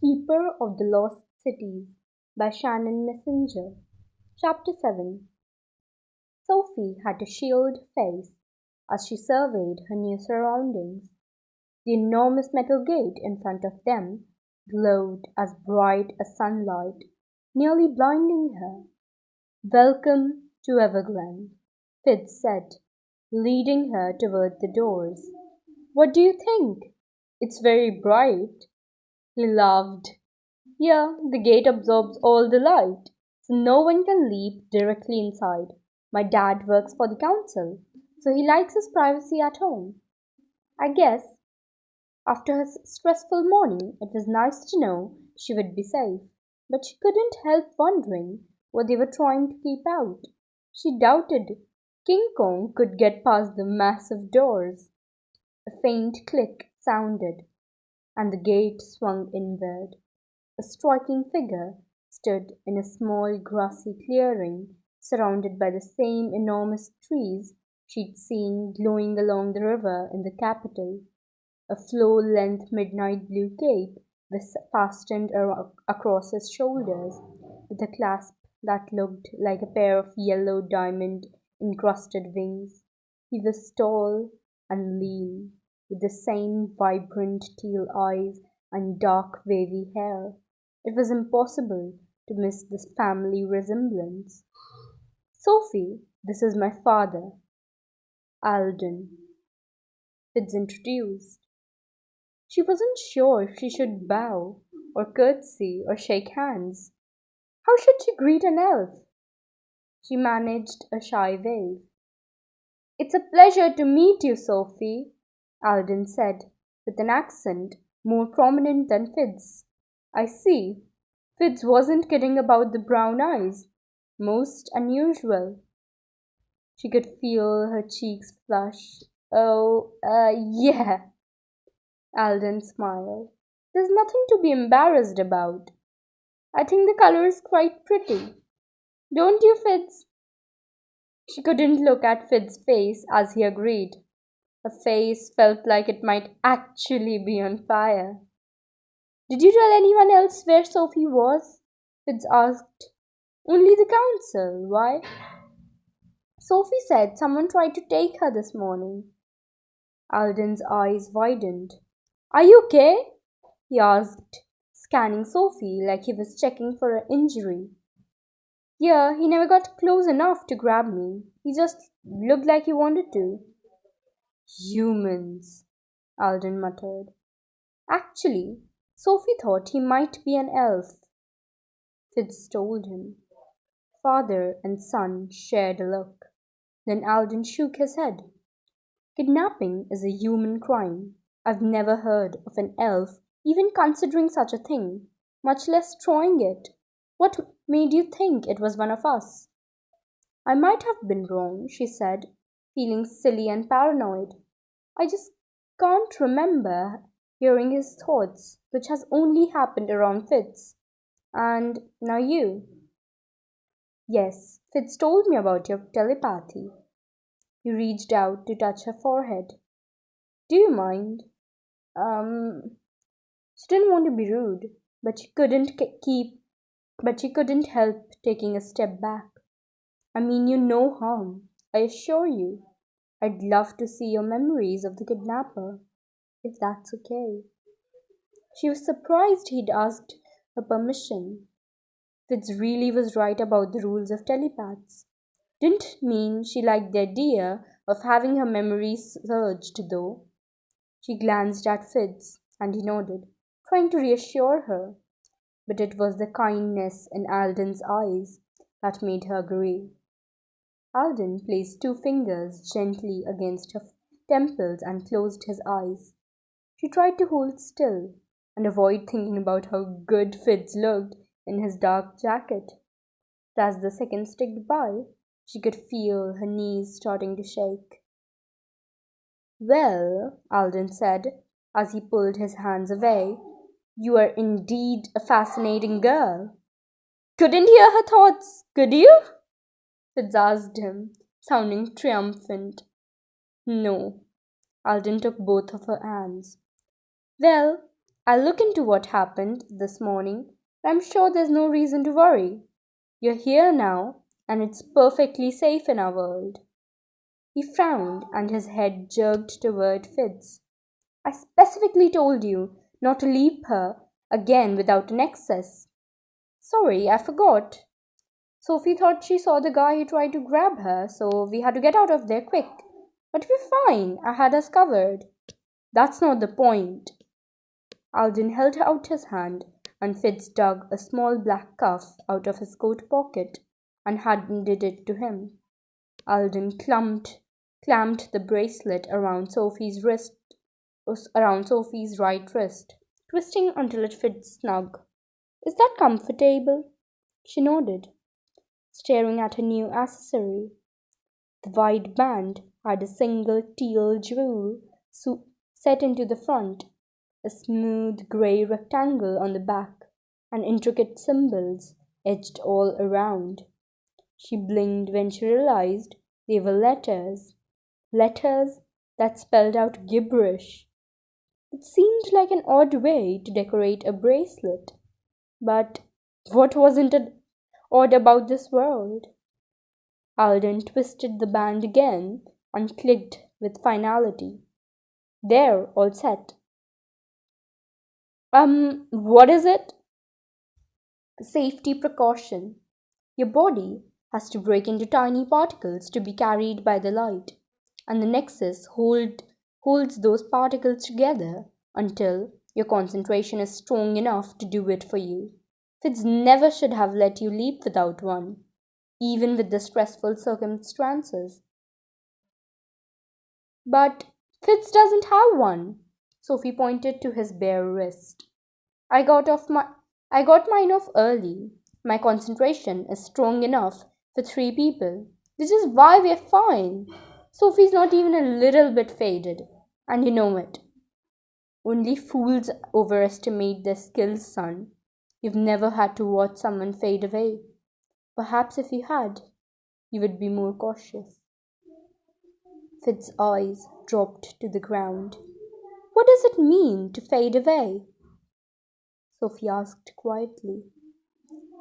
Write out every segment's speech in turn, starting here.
Keeper of the Lost Cities by Shannon Messenger. Chapter 7. Sophie had a shield face as she surveyed her new surroundings. The enormous metal gate in front of them glowed as bright as sunlight, nearly blinding her. "Welcome to Everglen," Fitz said, leading her toward the doors. "What do you think? It's very bright." He laughed. "Here, the gate absorbs all the light, so no one can leap directly inside. My dad works for the council, so he likes his privacy at home. I guess after his stressful morning, it was nice to know she would be safe, but she couldn't help wondering what they were trying to keep out. She doubted King Kong could get past the massive doors. A faint click sounded, and the gate swung inward. A striking figure stood in a small grassy clearing surrounded by the same enormous trees she'd seen glowing along the river in the capital. A floor-length midnight blue cape was fastened across his shoulders with a clasp that looked like a pair of yellow diamond-encrusted wings. He was tall and lean, with the same vibrant teal eyes and dark wavy hair. It was impossible to miss this family resemblance. "Sophie, this is my father, Alden," Fitz introduced. She wasn't sure if she should bow, or curtsy, or shake hands. How should she greet an elf? She managed a shy wave. "It's a pleasure to meet you, Sophie," Alden said, with an accent more prominent than Fitz's. "I see." Fitz wasn't kidding about the brown eyes. Most unusual. She could feel her cheeks flush. "Oh, yeah." Alden smiled. "There's nothing to be embarrassed about. I think the color is quite pretty. Don't you, Fitz?" She couldn't look at Fitz's face as he agreed. Her face felt like it might actually be on fire. "Did you tell anyone else where Sophie was?" Fitz asked. "Only the council. Why?" "Sophie said someone tried to take her this morning." Alden's eyes widened. "Are you okay?" he asked, scanning Sophie like he was checking for an injury. "Yeah, he never got close enough to grab me. He just looked like he wanted to." "Humans," Alden muttered. Actually, Sophie thought he might be an elf. Fitz told him. Father and son shared a look. Then Alden shook his head. "Kidnapping is a human crime. I've never heard of an elf even considering such a thing, much less trying it. What made you think it was one of us?" "I might have been wrong," she said, feeling silly and paranoid. "I just can't remember hearing his thoughts, which has only happened around Fitz. And now you." "Yes, Fitz told me about your telepathy." He reached out to touch her forehead. "Do you mind?" She didn't want to be rude, but she couldn't help taking a step back. "I mean you no harm, I assure you. I'd love to see your memories of the kidnapper, if that's okay." She was surprised he'd asked her permission. Fitz really was right about the rules of telepaths. Didn't mean she liked the idea of having her memories searched, though. She glanced at Fitz, and he nodded, trying to reassure her. But it was the kindness in Alden's eyes that made her agree. Alden placed 2 fingers gently against her temples and closed his eyes. She tried to hold still and avoid thinking about how good Fitz looked in his dark jacket. But as the seconds ticked by, she could feel her knees starting to shake. "Well," Alden said, as he pulled his hands away, "you are indeed a fascinating girl." "Couldn't hear her thoughts, could you?" Fitz asked him, sounding triumphant. "No." Alden took both of her hands. "Well, I'll look into what happened this morning, but I'm sure there's no reason to worry. You're here now, and it's perfectly safe in our world." He frowned, and his head jerked toward Fitz. "I specifically told you not to leave her again without an excess." "Sorry, I forgot." Sophie thought she saw the guy who tried to grab her, so we had to get out of there quick. "But we're fine. I had us covered." "That's not the point." Alden held out his hand, and Fitz dug a small black cuff out of his coat pocket and handed it to him. Alden clamped the bracelet around Sophie's right wrist, twisting until it fit snug. "Is that comfortable?" She nodded, staring at her new accessory. The wide band had a single teal jewel set into the front, a smooth grey rectangle on the back, and intricate symbols etched all around. She blinked when she realized they were letters that spelled out gibberish. It seemed like an odd way to decorate a bracelet, but what wasn't odd about this world? Alden twisted the band again and clicked with finality. "There, all set." What is it?" "A safety precaution. Your body has to break into tiny particles to be carried by the light, and the nexus holds those particles together until your concentration is strong enough to do it for you. Fitz never should have let you leap without one, even with the stressful circumstances." "But Fitz doesn't have one." Sophie pointed to his bare wrist. I got mine off early. My concentration is strong enough for 3 people, which is why we're fine." Sophie's not even a little bit faded, and you know it. "Only fools overestimate their skills, son. You've never had to watch someone fade away. Perhaps if you had, you would be more cautious." Fitz's eyes dropped to the ground. "What does it mean to fade away?" Sophie asked quietly.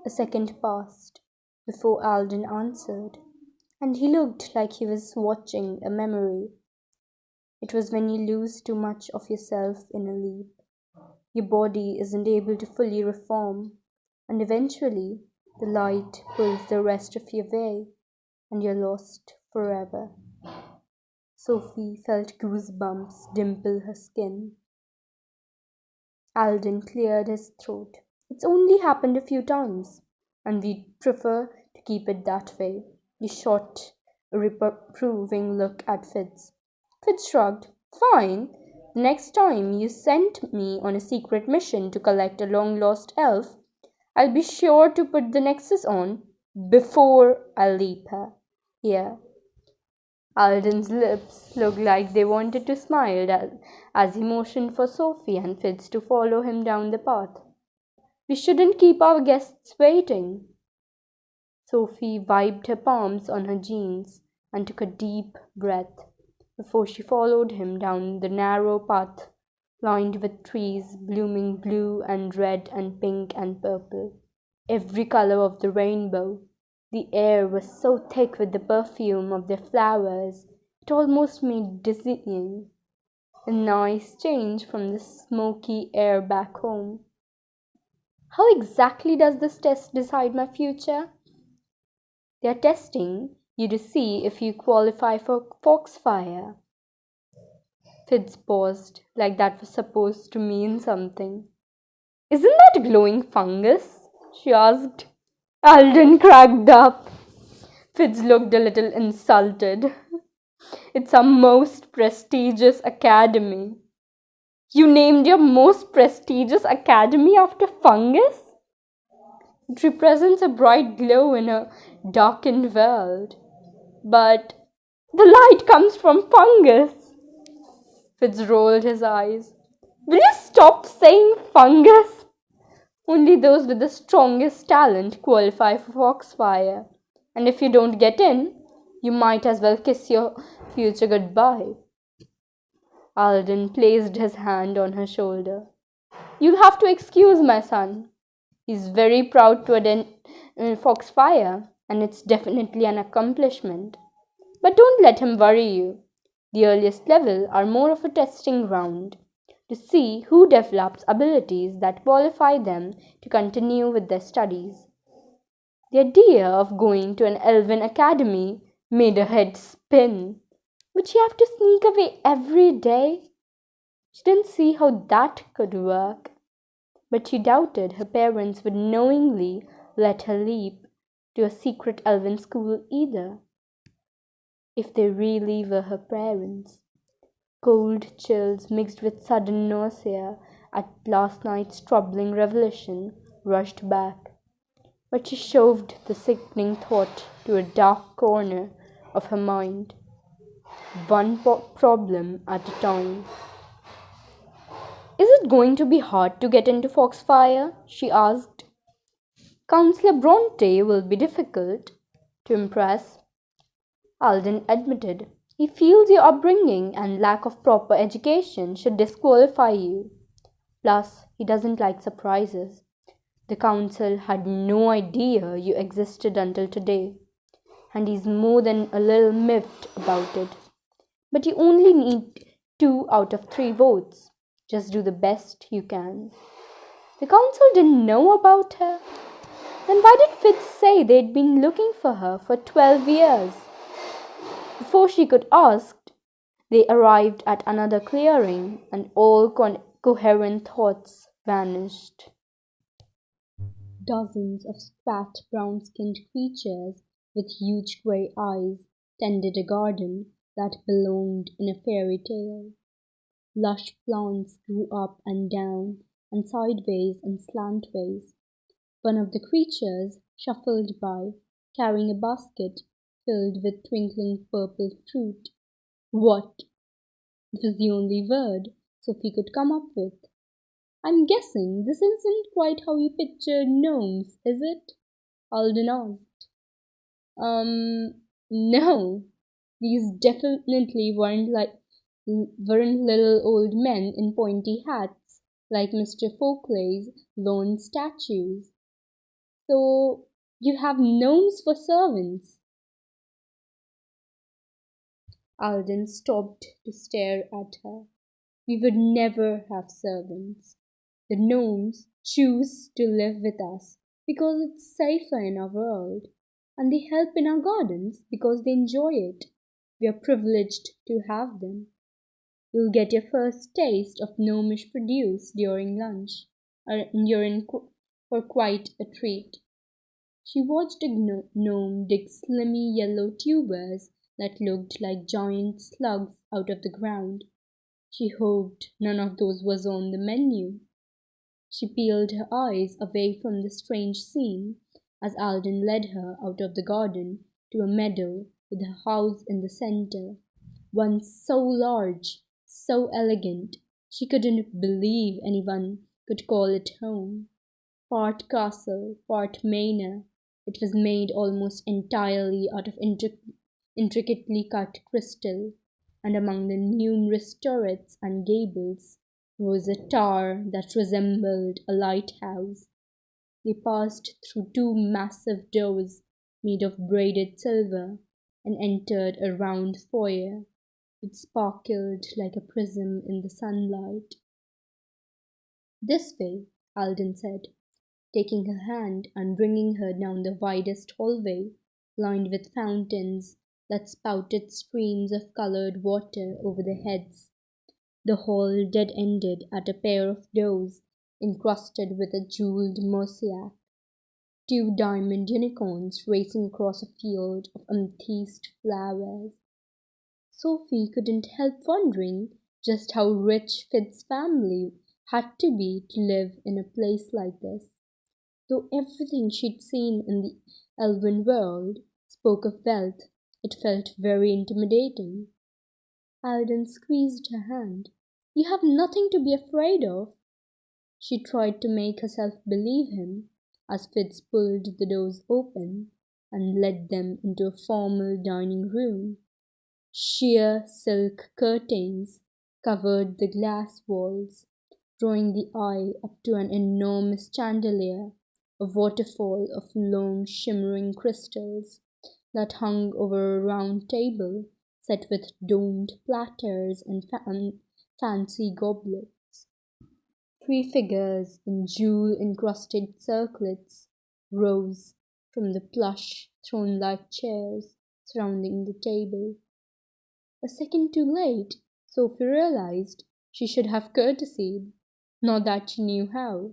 A second passed before Alden answered, and he looked like he was watching a memory. "It was when you lose too much of yourself in a leap. Your body isn't able to fully reform, and eventually the light pulls the rest of you away, and you're lost forever." Sophie felt goosebumps dimple her skin. Alden cleared his throat. "It's only happened a few times, and we'd prefer to keep it that way." He shot a reproving look at Fitz. Fitz shrugged. "Fine. The next time you send me on a secret mission to collect a long-lost elf, I'll be sure to put the nexus on before I leap her. Here." Alden's lips looked like they wanted to smile as he motioned for Sophie and Fitz to follow him down the path. "We shouldn't keep our guests waiting." Sophie wiped her palms on her jeans and took a deep breath before she followed him down the narrow path lined with trees blooming blue and red and pink and purple, every color of the rainbow. The air was so thick with the perfume of their flowers, it almost made dizzying. A nice change from the smoky air back home. "How exactly does this test decide my future?" "They're testing you to see if you qualify for Foxfire." Fitz paused, like that was supposed to mean something. "Isn't that glowing fungus?" she asked. Alden cracked up. Fitz looked a little insulted. "It's our most prestigious academy." "You named your most prestigious academy after fungus?" "It represents a bright glow in a darkened world." "But the light comes from fungus." Fitz rolled his eyes. "Will you stop saying fungus? Only those with the strongest talent qualify for Foxfire. And if you don't get in, you might as well kiss your future goodbye." Alden placed his hand on her shoulder. You'll have to excuse my son. He's very proud to attend Foxfire, and it's definitely an accomplishment. But don't let him worry you. The earliest level are more of a testing ground to see who develops abilities that qualify them to continue with their studies. The idea of going to an elven academy made her head spin. Would she have to sneak away every day? She didn't see how that could work, but she doubted her parents would knowingly let her leap to a secret elven school either, if they really were her parents. Cold chills mixed with sudden nausea at last night's troubling revelation rushed back, but she shoved the sickening thought to a dark corner of her mind, one problem at a time. Is it going to be hard to get into Foxfire? She asked. Counselor Bronte will be difficult to impress, Alden admitted. He feels your upbringing and lack of proper education should disqualify you. Plus, he doesn't like surprises. The council had no idea you existed until today, and he's more than a little miffed about it. But you only need 2 out of 3 votes. Just do the best you can. The council didn't know about her. Then why did Fitz say they'd been looking for her for 12 years? Before she could ask, they arrived at another clearing, and all coherent thoughts vanished. Dozens of squat brown-skinned creatures with huge grey eyes tended a garden that belonged in a fairy tale. Lush plants grew up and down and sideways and slantways. One of the creatures shuffled by, carrying a basket filled with twinkling purple fruit. What? It was the only word Sophie could come up with. I'm guessing this isn't quite how you pictured gnomes, is it? Alden asked. No. These definitely weren't little old men in pointy hats like Mr. Folkley's lawn statues. So you have gnomes for servants? Alden stopped to stare at her. We would never have servants. The gnomes choose to live with us because it's safer in our world, and they help in our gardens because they enjoy it. We are privileged to have them. You'll get your first taste of gnomish produce during lunch, and you're in for quite a treat. She watched a gnome dig slimy yellow tubers that looked like giant slugs out of the ground. She hoped none of those was on the menu. She peeled her eyes away from the strange scene as Alden led her out of the garden to a meadow with a house in the center, one so large, so elegant, she couldn't believe anyone could call it home. Part castle, part manor, it was made almost entirely out of intricately cut crystal, and among the numerous turrets and gables rose a tower that resembled a lighthouse. They passed through 2 massive doors made of braided silver and entered a round foyer. It sparkled like a prism in the sunlight. This way, Alden said, taking her hand and bringing her down the widest hallway, lined with fountains that spouted streams of colored water over their heads. The hall dead-ended at a pair of doors encrusted with a jeweled mosaic, 2 diamond unicorns racing across a field of amethyst flowers. Sophie couldn't help wondering just how rich Fitz's family had to be to live in a place like this. Though everything she'd seen in the elven world spoke of wealth, it felt very intimidating. Alden squeezed her hand. You have nothing to be afraid of. She tried to make herself believe him as Fitz pulled the doors open and led them into a formal dining room. Sheer silk curtains covered the glass walls. drawing the eye up to an enormous chandelier, a waterfall of long shimmering crystals that hung over a round table set with domed platters and fancy goblets. Three figures in jewel-encrusted circlets rose from the plush, throne-like chairs surrounding the table. A second too late, Sophie realized she should have courtesied, not that she knew how.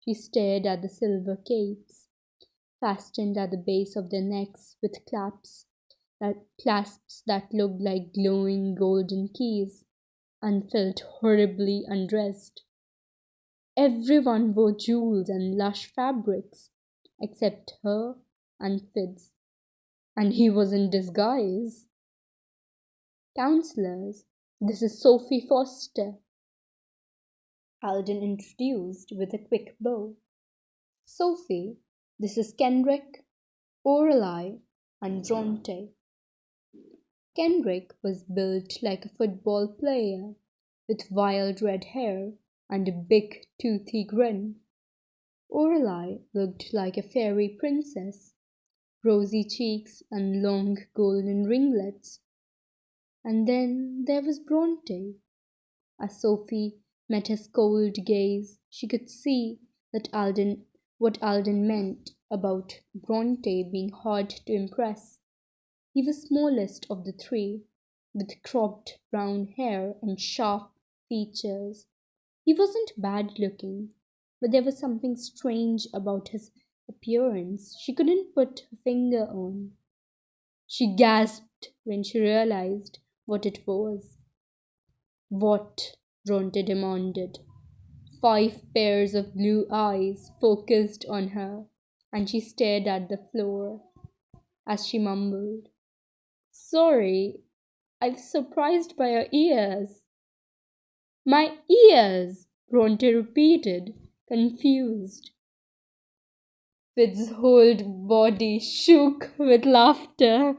She stared at the silver capes, fastened at the base of their necks with clasps that looked like glowing golden keys, and felt horribly undressed. Everyone wore jewels and lush fabrics, except her and Fitz, and he was in disguise. Counselors, this is Sophie Foster, Alden introduced with a quick bow. Sophie, this is Kenrick, Orelai, and Bronte. Kenrick was built like a football player, with wild red hair and a big toothy grin. Orelai looked like a fairy princess, rosy cheeks and long golden ringlets. And then there was Bronte. As Sophie met his cold gaze, she could see what Alden meant about Bronte being hard to impress. He was smallest of the three, with cropped brown hair and sharp features. He wasn't bad looking, but there was something strange about his appearance she couldn't put her finger on. She gasped when she realized what it was. What? Bronte demanded. 5 pairs of blue eyes focused on her, and she stared at the floor as she mumbled, "Sorry, I was surprised by your ears." "My ears!" Bronte repeated, confused. Fitz's whole body shook with laughter.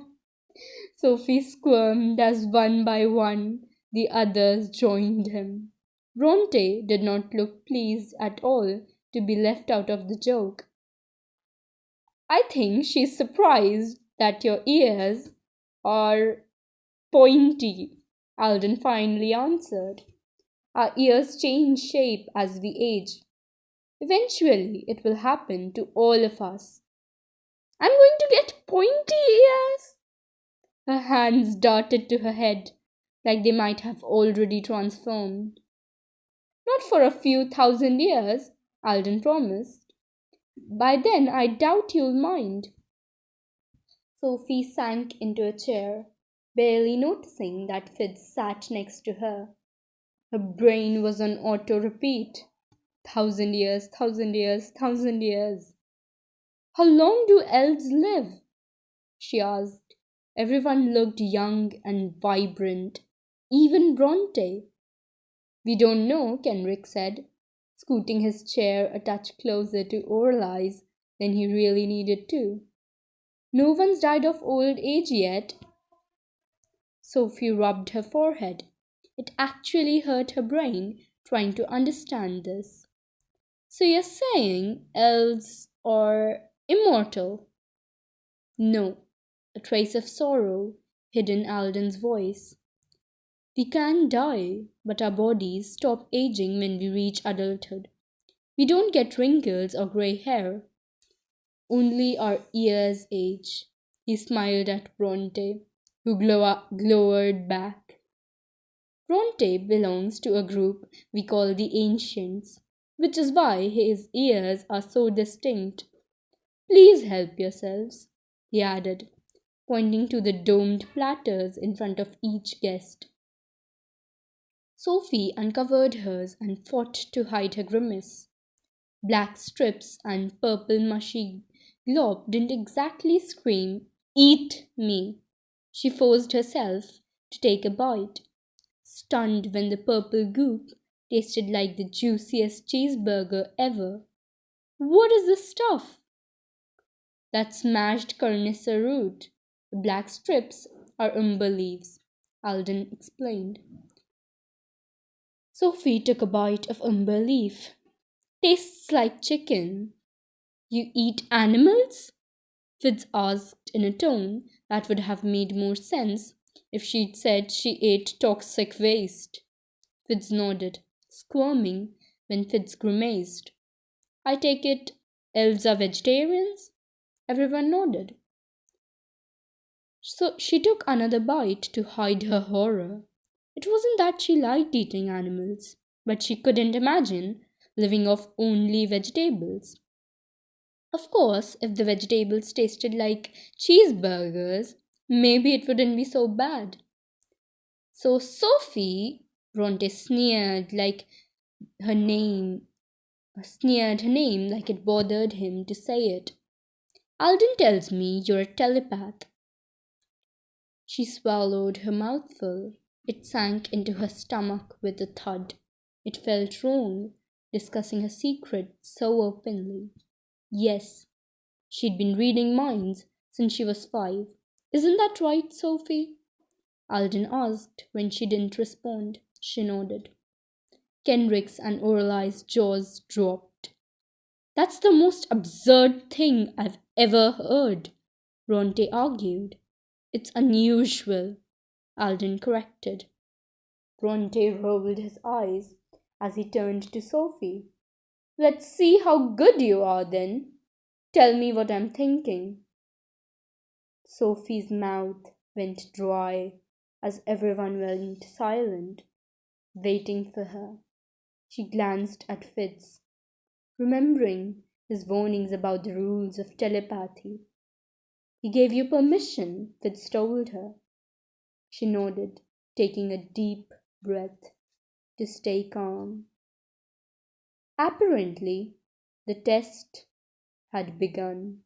Sophie squirmed as one by one the others joined him. Bronte did not look pleased at all to be left out of the joke. "I think she's surprised that your ears are pointy," Alden finally answered. "Our ears change shape as we age. Eventually, it will happen to all of us." "I'm going to get pointy ears." Her hands darted to her head like they might have already transformed. "Not for a few thousand years," Alden promised. "By then I doubt you'll mind." Sophie sank into a chair, barely noticing that Fitz sat next to her. Her brain was on auto repeat. 1,000 years, 1,000 years, 1,000 years. "How long do elves live?" she asked. Everyone looked young and vibrant, even Bronte. "We don't know," Kenrick said, scooting his chair a touch closer to Orlai's than he really needed to. "No one's died of old age yet." Sophie rubbed her forehead. It actually hurt her brain trying to understand this. "So you're saying elves are immortal?" "No," a trace of sorrow hid in Alden's voice. "We can die, but our bodies stop aging when we reach adulthood. We don't get wrinkles or grey hair. Only our ears age." He smiled at Bronte, who glowered back. "Bronte belongs to a group we call the Ancients, which is why his ears are so distinct. Please help yourselves," he added, pointing to the domed platters in front of each guest. Sophie uncovered hers and fought to hide her grimace. Black strips and purple mushy glob didn't exactly scream, "Eat me." She forced herself to take a bite, stunned when the purple goop tasted like the juiciest cheeseburger ever. "What is this stuff?" "That's mashed carnissa root. The black strips are umber leaves," Alden explained. Sophie took a bite of unbelief. Tastes like chicken. You eat animals? Fitz asked in a tone that would have made more sense if she'd said she ate toxic waste. Fitz nodded, squirming when Fitz grimaced. I take it elves are vegetarians? Everyone nodded. So she took another bite to hide her horror. It wasn't that she liked eating animals, but she couldn't imagine living off only vegetables. Of course, if the vegetables tasted like cheeseburgers, maybe it wouldn't be so bad. So Sophie, Bronte her name sneered her name like it bothered him to say it. Alden tells me you're a telepath. She swallowed her mouthful. It sank into her stomach with a thud. It felt wrong, discussing her secret so openly. Yes, she'd been reading minds since she was 5. Isn't that right, Sophie? Alden asked when she didn't respond. She nodded. Kenrick's and Orlai's jaws dropped. That's the most absurd thing I've ever heard, Bronte argued. It's unusual, Alden corrected. Bronte rolled his eyes as he turned to Sophie. Let's see how good you are then. Tell me what I'm thinking. Sophie's mouth went dry as everyone went silent, waiting for her. She glanced at Fitz, remembering his warnings about the rules of telepathy. He gave you permission, Fitz told her. She nodded, taking a deep breath to stay calm. Apparently, the test had begun.